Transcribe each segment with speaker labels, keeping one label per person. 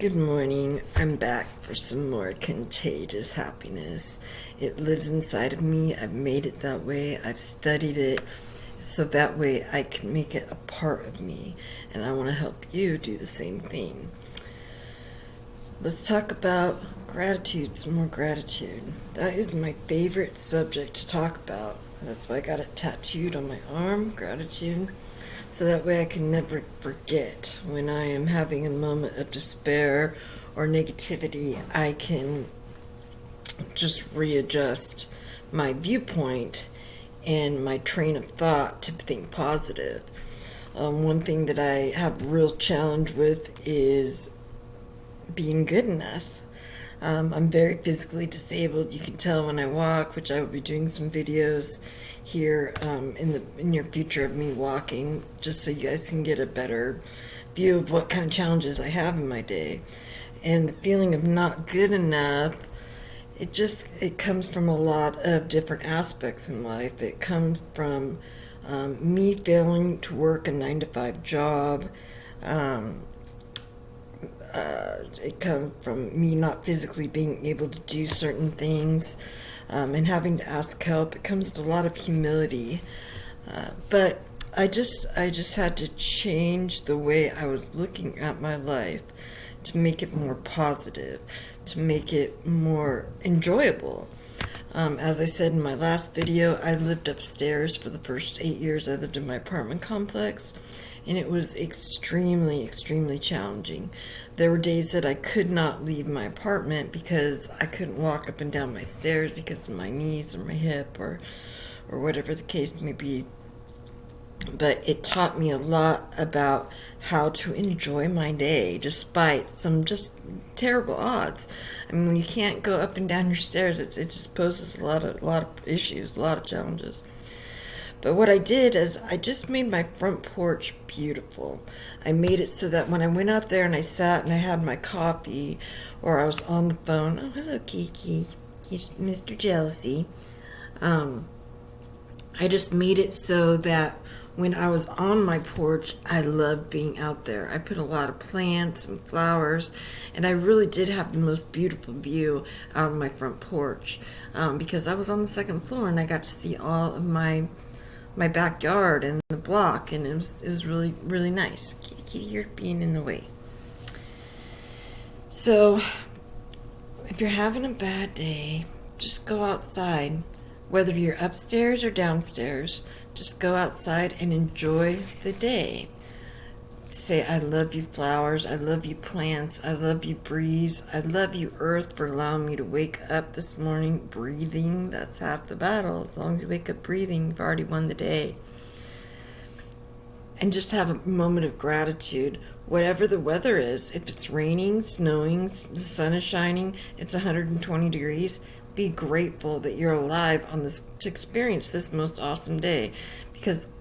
Speaker 1: Good morning. I'm back for some more contagious happiness. It lives inside of me. I've made it that way. I've studied it so that way I can make it a part of me. And I want to help you do the same thing. Let's talk about gratitude, some more gratitude. That is my favorite subject to talk about. That's why I got it tattooed on my arm, gratitude. So that way I can never forget when I am having a moment of despair or negativity. I can just readjust my viewpoint and my train of thought to think positive. One thing that I have a real challenge with is being good enough. I'm very physically disabled. You can tell when I walk, which I will be doing some videos here in the near future of me walking, just so you guys can get a better view of what kind of challenges I have in my day. And the feeling of not good enough, it comes from a lot of different aspects in life. It comes from me failing to work a 9-to-5 job. It comes from me not physically being able to do certain things and having to ask help. It comes with a lot of humility. But I just had to change the way I was looking at my life to make it more positive, to make it more enjoyable. As I said in my last video, I lived upstairs for the first 8 years. I lived in my apartment complex, and it was extremely, extremely challenging. There were days that I could not leave my apartment because I couldn't walk up and down my stairs because of my knees or my hip or whatever the case may be. But it taught me a lot about how to enjoy my day despite some just terrible odds. I mean, when you can't go up and down your stairs, it just poses a lot of issues, a lot of challenges. But what I did is I just made my front porch beautiful. I made it so that when I went out there and I sat and I had my coffee or I was on the phone, oh, hello, Kiki, he's Mr. Jealousy. I just made it so that when I was on my porch, I loved being out there. I put a lot of plants and flowers, and I really did have the most beautiful view out of my front porch because I was on the second floor and I got to see all of my backyard and the block, and it was really, really nice. Kitty, you're being in the way. So if you're having a bad day, just go outside. Whether you're upstairs or downstairs, just go outside and enjoy the day. Say, I love you, flowers. I love you, plants. I love you, breeze. I love you, earth, for allowing me to wake up this morning breathing. That's half the battle. As long as you wake up breathing, you've already won the day. And just have a moment of gratitude. Whatever the weather is, if it's raining, snowing, the sun is shining, it's 120 degrees, be grateful that you're alive on this to experience this most awesome day, because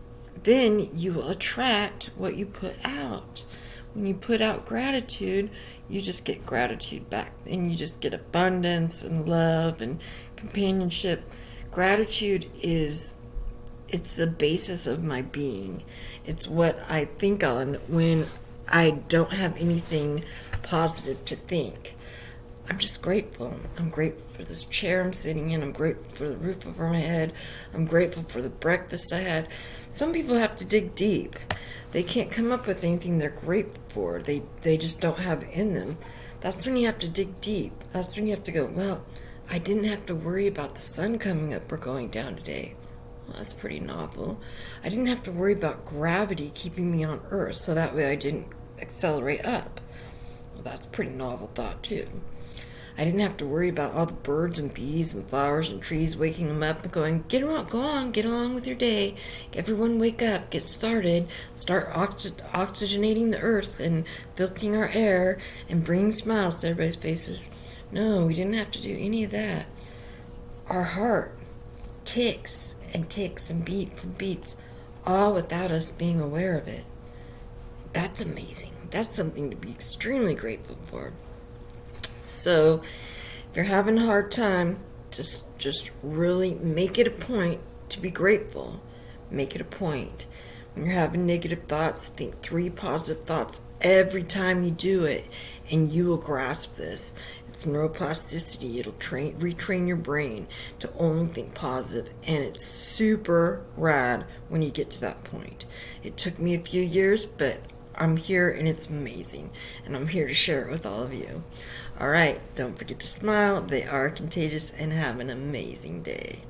Speaker 1: then you will attract what you put out. When you put out gratitude, you just get gratitude back, and you just get abundance and love and companionship. Gratitude it's the basis of my being. It's what I think on when I don't have anything positive to think. I'm just grateful. I'm grateful for this chair I'm sitting in. I'm grateful for the roof over my head. I'm grateful for the breakfast I had. Some people have to dig deep. They can't come up with anything they're grateful for. They just don't have it in them. That's when you have to dig deep. That's when you have to go, well, I didn't have to worry about the sun coming up or going down today. Well, that's pretty novel. I didn't have to worry about gravity keeping me on Earth, so that way I didn't accelerate up. Well, that's a pretty novel thought, too. I didn't have to worry about all the birds and bees and flowers and trees waking them up and going, get along with your day. Everyone wake up, get started, start oxygenating the earth and filtering our air and bringing smiles to everybody's faces. No, we didn't have to do any of that. Our heart ticks and ticks and beats, all without us being aware of it. That's amazing. That's something to be extremely grateful for. So, if you're having a hard time, just really make it a point to be grateful. Make it a point. When you're having negative thoughts, think 3 positive thoughts every time you do it, and you will grasp this. It's neuroplasticity. It'll retrain your brain to only think positive, and it's super rad when you get to that point. It took me a few years, but I'm here and it's amazing, and I'm here to share it with all of you. All right, don't forget to smile. They are contagious, and have an amazing day.